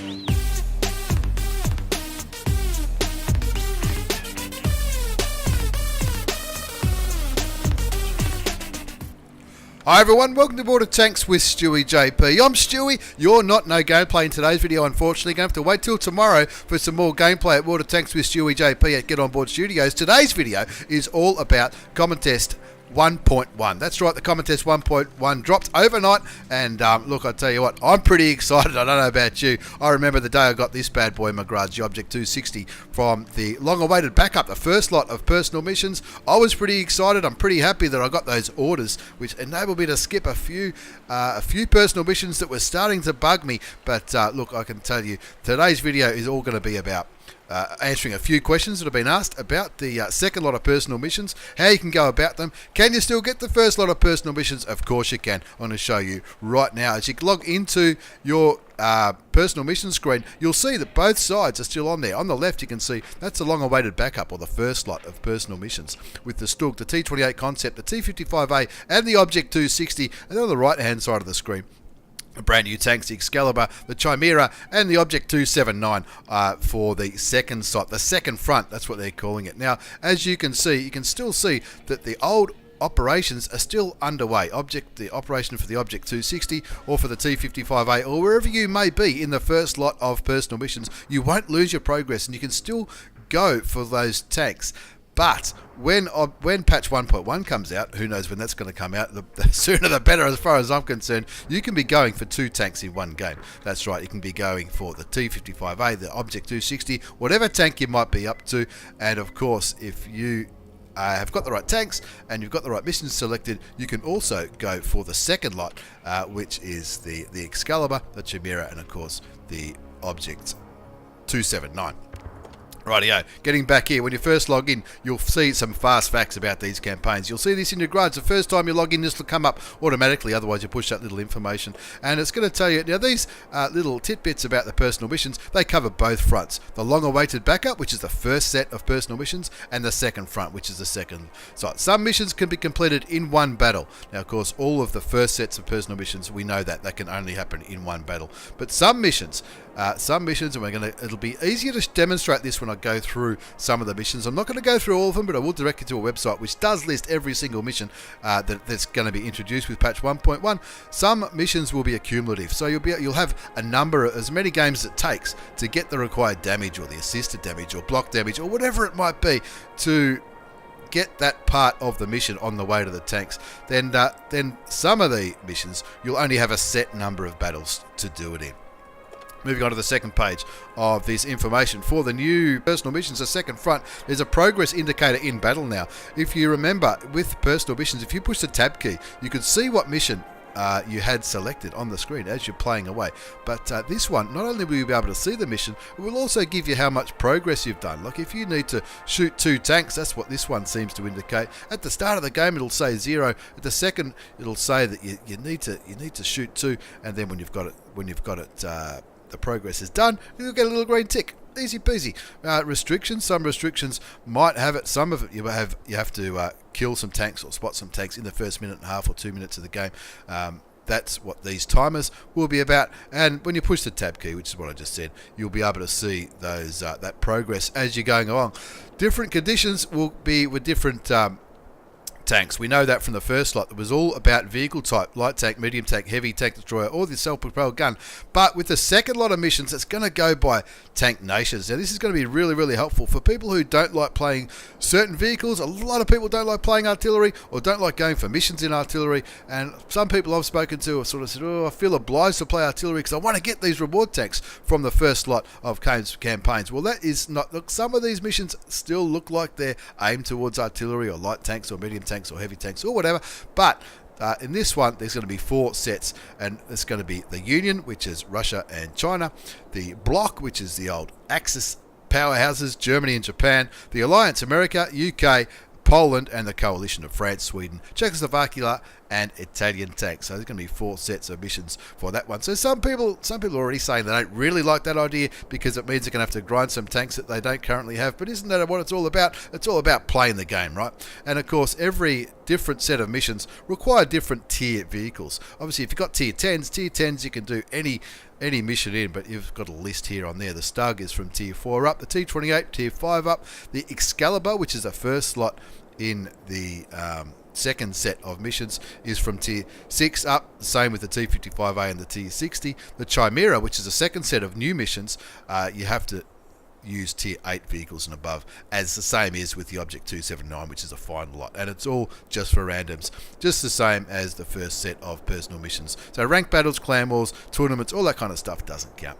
Hi everyone, welcome to Board of Tanks with stewiejp. I'm Stewie, you're not no gameplay in today's video unfortunately. Going to have to wait till tomorrow for some more gameplay at Board of Tanks with stewiejp at Get On Board Studios. Today's video is all about Common Test 1.1. That's right, the Common Test 1.1 dropped overnight, and look, I tell you what, I'm pretty excited. I don't know about you. I remember the day I got this bad boy in my garage, the Object 260, from the long-awaited backup, the first lot of personal missions. I was pretty excited. I'm pretty happy that I got those orders, which enabled me to skip a few personal missions that were starting to bug me. But look, I can tell you, today's video is all going to be about answering a few questions that have been asked about the second lot of personal missions, how you can go about them. Can you still get the first lot of personal missions? Of course you can. I'm going to show you right now. As you log into your personal mission screen, you'll see that both sides are still on there. On the left you can see that's a long-awaited backup, or the first lot of personal missions, with the Stug, the T28 Concept, the T55A and the Object 260, and then on the right hand side of the screen, the brand new tanks, the Excalibur, the Chimera, and the Object 279 for the second slot, the second front, that's what they're calling it. Now, as you can see, you can still see that the old operations are still underway. The operation for the Object 260 or for the T55A, or wherever you may be in the first lot of personal missions, you won't lose your progress and you can still go for those tanks. But when patch 1.1 comes out, who knows when that's going to come out, the sooner the better as far as I'm concerned, you can be going for two tanks in one game. That's right, you can be going for the T55A, the Object 260, whatever tank you might be up to. And of course, if you have got the right tanks and you've got the right missions selected, you can also go for the second lot, which is the Excalibur, the Chimera, and of course the Object 279. Rightio, getting back here, when you first log in, you'll see some fast facts about these campaigns. You'll see this in your grades. The first time you log in, this will come up automatically, otherwise you push that little information. And it's going to tell you, now these little tidbits about the personal missions, they cover both fronts. The long-awaited backup, which is the first set of personal missions, and the second front, which is the second site. Some missions can be completed in one battle. Now, of course, all of the first sets of personal missions, we know that can only happen in one battle. But some missions, and it'll be easier to demonstrate this when I go through some of the missions. I'm not going to go through all of them, but I will direct you to a website which does list every single mission that's going to be introduced with patch 1.1. Some missions will be accumulative, so you'll have a number, as many games as it takes to get the required damage, or the assisted damage, or block damage, or whatever it might be, to get that part of the mission on the way to the tanks. Then some of the missions you'll only have a set number of battles to do it in. Moving on to the second page of this information for the new personal missions, the second front, there's a progress indicator in battle now. If you remember, with personal missions, if you push the tab key, you can see what mission you had selected on the screen as you're playing away. But this one, not only will you be able to see the mission, it will also give you how much progress you've done. Like if you need to shoot two tanks, that's what this one seems to indicate. At the start of the game, it'll say 0. At the second, it'll say that you need to shoot 2, and then when you've got it, the progress is done, you'll get a little green tick. Easy peasy. Restrictions. Some restrictions might have it. Some of it you have to kill some tanks or spot some tanks in the first minute and a half or 2 minutes of the game. That's what these timers will be about. And when you push the tab key, which is what I just said, you'll be able to see those that progress as you're going along. Different conditions will be with different tanks. We know that from the first lot. It was all about vehicle type: light tank, medium tank, heavy tank destroyer, or the self-propelled gun. But with the second lot of missions, it's going to go by tank nations. Now this is going to be really, really helpful for people who don't like playing certain vehicles. A lot of people don't like playing artillery, or don't like going for missions in artillery, and some people I've spoken to have sort of said, oh, I feel obliged to play artillery because I want to get these reward tanks from the first lot of campaigns. Well, that is not. Look, some of these missions still look like they're aimed towards artillery or light tanks or medium tanks or heavy tanks or whatever, but in this one there's going to be 4 sets, and it's going to be the Union, which is Russia and China, the Bloc, which is the old Axis powerhouses, Germany and Japan, the Alliance, America, UK, Poland, and the coalition of France, Sweden, Czechoslovakia, and Italian tanks. So there's going to be 4 sets of missions for that one. So some people are already saying they don't really like that idea because it means they're going to have to grind some tanks that they don't currently have. But isn't that what it's all about? It's all about playing the game, right? And of course, every different set of missions require different tier vehicles. Obviously, if you've got tier 10s, you can do any any mission in, but you've got a list here on there. The Stug is from tier 4 up, the T28 tier 5 up, the Excalibur, which is the first slot in the second set of missions, is from tier 6 up, same with the T55A and the tier 60. The Chimera, which is the second set of new missions, you have to use tier 8 vehicles and above, as the same is with the Object 279, which is a final lot, and it's all just for randoms, just the same as the first set of personal missions. So rank battles, clan wars, tournaments, all that kind of stuff doesn't count.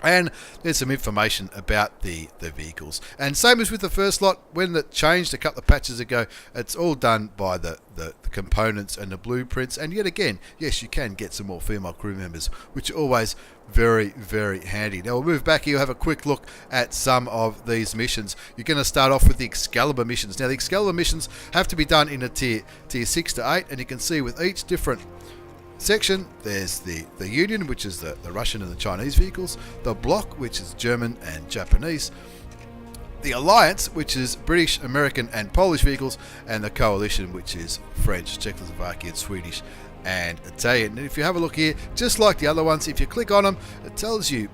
And there's some information about the vehicles. And same as with the first lot, when it changed a couple of patches ago, it's all done by the components and the blueprints. And yet again, yes, you can get some more female crew members, which are always very, very handy. Now we'll move back here, we'll have a quick look at some of these missions. You're going to start off with the Excalibur missions. Now the Excalibur missions have to be done in a tier 6 to 8, and you can see with each different section, there's the Union, which is the Russian and the Chinese vehicles, the Bloc, which is German and Japanese, the Alliance, which is British, American and Polish vehicles, and the Coalition, which is French, Czechoslovakian, Swedish and Italian. And if you have a look here, just like the other ones, if you click on them, it tells you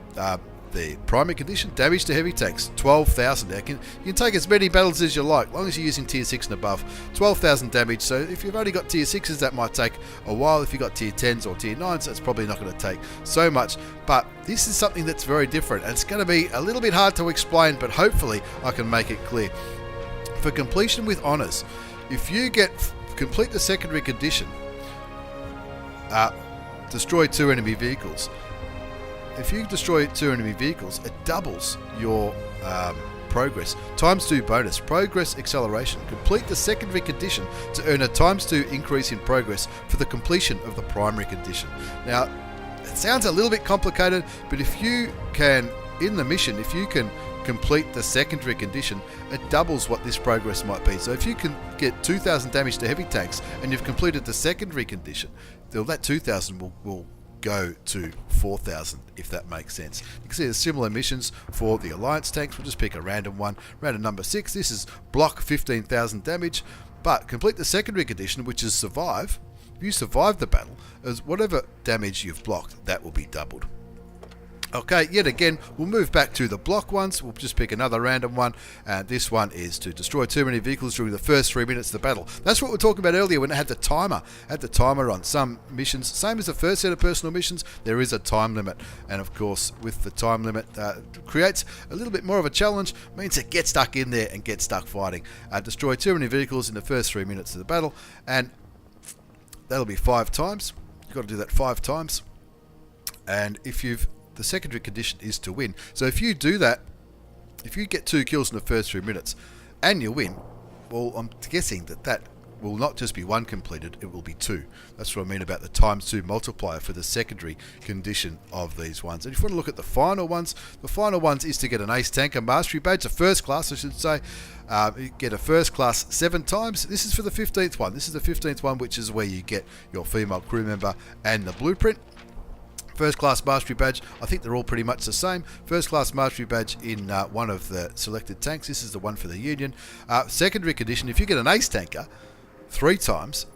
the primary condition, damage to heavy tanks, 12,000. Now, you can take as many battles as you like, as long as you're using tier 6 and above. 12,000 damage, so if you've only got tier 6s, that might take a while. If you've got tier 10s or tier 9s, that's probably not going to take so much. But this is something that's very different, and it's going to be a little bit hard to explain, but hopefully I can make it clear. For completion with honours, if you complete the secondary condition, destroy 2 enemy vehicles. If you destroy 2 enemy vehicles, it doubles your progress. ×2 bonus, progress acceleration. Complete the secondary condition to earn a ×2 increase in progress for the completion of the primary condition. Now, it sounds a little bit complicated, but if you can, in the mission, if you can complete the secondary condition, it doubles what this progress might be. So if you can get 2,000 damage to heavy tanks and you've completed the secondary condition, that 2,000 will go to 4,000, if that makes sense. You can see there's similar missions for the Alliance tanks. We'll just pick a random one. Random number 6. This is Bloc, 15,000 damage, but complete the secondary condition, which is survive. If you survive the battle, as whatever damage you've blocked, that will be doubled. Okay, yet again, we'll move back to the Bloc ones. We'll just pick another random one. This one is to destroy 2 many vehicles during the first 3 minutes of the battle. That's what we were talking about earlier when it had the timer. Had the timer on some missions. Same as the first set of personal missions, there is a time limit. And of course, with the time limit, creates a little bit more of a challenge. Means it gets stuck in there and get stuck fighting. Destroy 2 many vehicles in the first 3 minutes of the battle. And that'll be 5 times. You've got to do that 5 times. And the secondary condition is to win. So if you do that, if you get 2 kills in the first 3 minutes and you win, well, I'm guessing that will not just be 1 completed, it will be 2. That's what I mean about the ×2 multiplier for the secondary condition of these ones. And if you want to look at the final ones is to get an Ace Tanker Mastery Badge, a first class I should say. You get a first class 7 times. This is for the 15th one. This is the 15th one, which is where you get your female crew member and the blueprint. First class mastery badge, I think they're all pretty much the same. First class mastery badge in one of the selected tanks. This is the one for the Union. Secondary condition, if you get an Ace Tanker 3 times,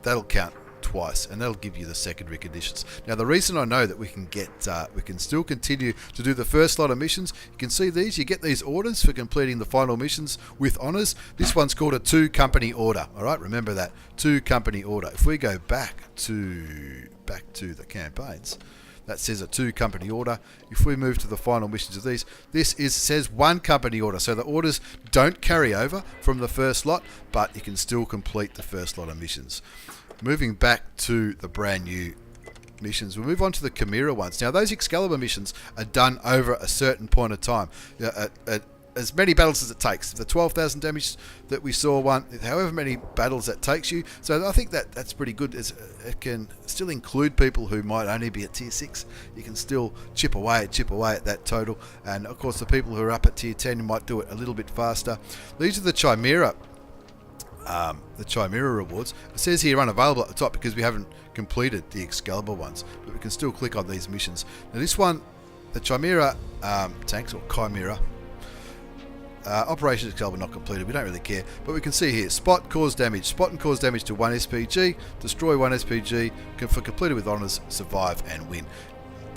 that'll count twice, and that'll give you the secondary conditions. Now, the reason I know that we can still continue to do the first lot of missions, you can see these. You get these orders for completing the final missions with honours. This one's called a 2 company order. All right, remember that 2 company order. If we go back to the campaigns, that says a 2 company order. If we move to the final missions of these, says 1 company order. So the orders don't carry over from the first lot, but you can still complete the first lot of missions. Moving back to the brand new missions, we'll move on to the Chimera ones. Now, those Excalibur missions are done over a certain point of time. As many battles as it takes. The 12,000 damage that we saw however many battles that takes you. So I think that's pretty good. It can still include people who might only be at tier 6. You can still chip away at that total. And of course, the people who are up at tier 10 might do it a little bit faster. These are the Chimera. The Chimera rewards. It says here unavailable at the top because we haven't completed the Excalibur ones, but we can still click on these missions. Now this one, the Chimera tanks, or Chimera, Operation Excalibur not completed, we don't really care, but we can see here, spot and cause damage to 1 SPG, destroy 1 SPG, for completed with honours, survive and win.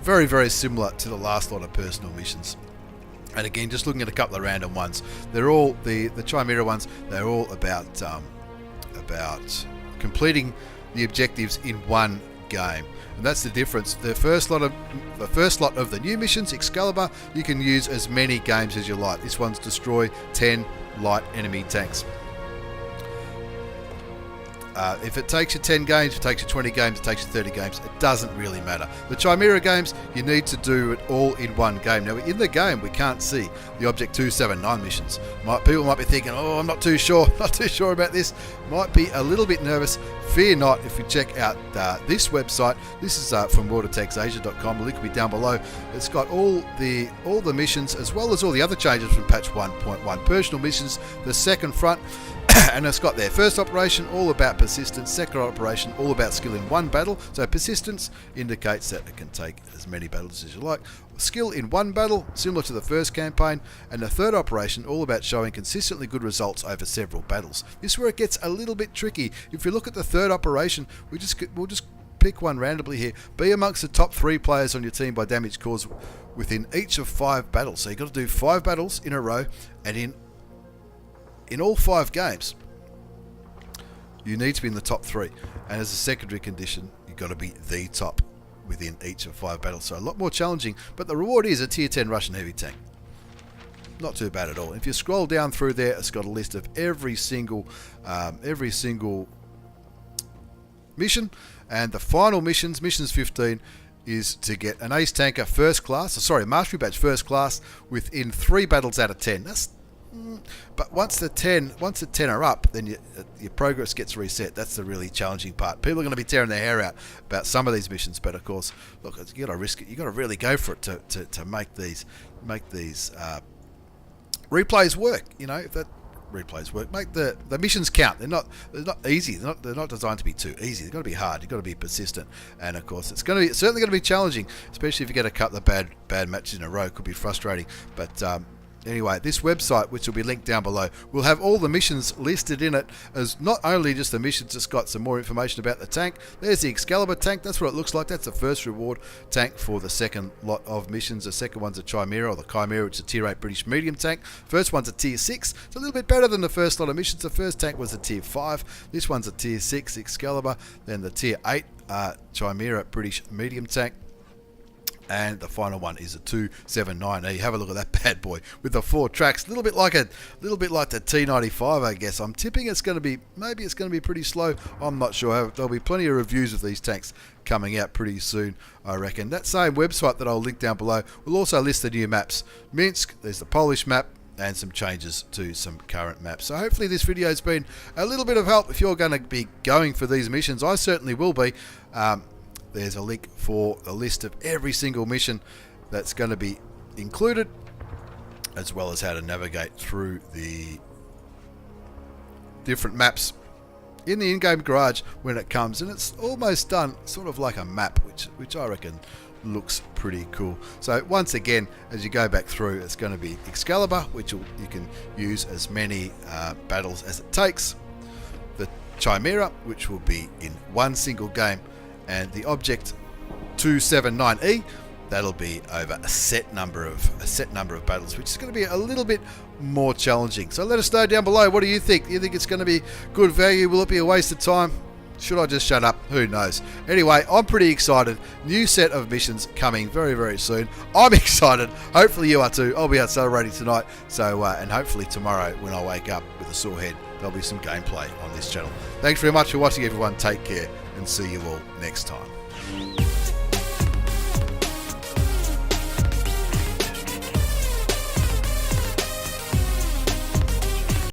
very, very similar to the last lot of personal missions. And again, just looking at a couple of random ones, they're all the Chimera ones. They're all about completing the objectives in one game, and that's the difference. The first lot of the new missions, Excalibur, you can use as many games as you like. This one's destroy 10 light enemy tanks. If it takes you 10 games, if it takes you 20 games, it takes you 30 games, it doesn't really matter. The Chimera games, you need to do it all in one game. Now, in the game, we can't see the Object 279 missions. People might be thinking, oh, I'm not too sure about this. Might be a little bit nervous. Fear not if you check out this website. This is from WaterTextAsia.com. The link will be down below. It's got all the missions as well as all the other changes from patch 1.1. Personal missions, the second front. And it's got their first operation all about persistence, second operation all about skill in one battle. So persistence indicates that it can take as many battles as you like. Skill in one battle, similar to the first campaign. And the third operation all about showing consistently good results over several battles. This is where it gets a little bit tricky. If you look at the third operation, we'll just pick one randomly here. Be amongst the top 3 players on your team by damage caused within each of 5 battles. So you've got to do 5 battles in a row, and in all 5 games, you need to be in the top 3. And as a secondary condition, you've got to be the top within each of 5 battles. So a lot more challenging, but the reward is a tier 10 Russian heavy tank. Not too bad at all. If you scroll down through there, it's got a list of every single mission. And the final missions 15, is to get an ace tanker first class, mastery badge first class within 3 battles out of 10. But once the 10 are up, then your progress gets reset. That's the really challenging part. People are going to be tearing their hair out about some of these missions, but of course, look, you got to risk it. You got to really go for it to make these replays work. You know, if that replays work, make the missions count. They're not easy. They're not designed to be too easy. They've got to be hard. You've got to be persistent, and of course, it's certainly going to be challenging, especially if you get a couple of bad matches in a row. It could be frustrating, but. Anyway, this website, which will be linked down below, will have all the missions listed in it, as not only just the missions, it's got some more information about the tank. There's the Excalibur tank. That's what it looks like. That's the first reward tank for the second lot of missions. The second one's a Chimera, or the Chimera, which is a tier 8 British medium tank. First one's a tier 6. It's a little bit better than the first lot of missions. The first tank was a tier 5. This one's a tier 6 Excalibur. Then the tier 8 Chimera British medium tank. And the final one is a 279E. Have a look at that bad boy with the 4 tracks. A little bit like the T95, I guess. I'm tipping it's going to be pretty slow. I'm not sure. There'll be plenty of reviews of these tanks coming out pretty soon, I reckon. That same website that I'll link down below will also list the new maps. Minsk, there's the Polish map, and some changes to some current maps. So hopefully this video has been a little bit of help if you're going to be going for these missions. I certainly will be. There's a link for a list of every single mission that's going to be included, as well as how to navigate through the different maps in the in-game garage when it comes. And it's almost done sort of like a map, which I reckon looks pretty cool. So once again, as you go back through, it's going to be Excalibur, which you can use as many battles as it takes. The Chimera, which will be in one single game. And the Object 279E, that'll be over a set number of battles, which is going to be a little bit more challenging. So let us know down below. What do you think? Do you think it's going to be good value? Will it be a waste of time? Should I just shut up? Who knows? Anyway, I'm pretty excited. New set of missions coming very, very soon. I'm excited. Hopefully you are too. I'll be out celebrating tonight. So, and hopefully tomorrow when I wake up with a sore head, there'll be some gameplay on this channel. Thanks very much for watching, everyone. Take care, and see you all next time.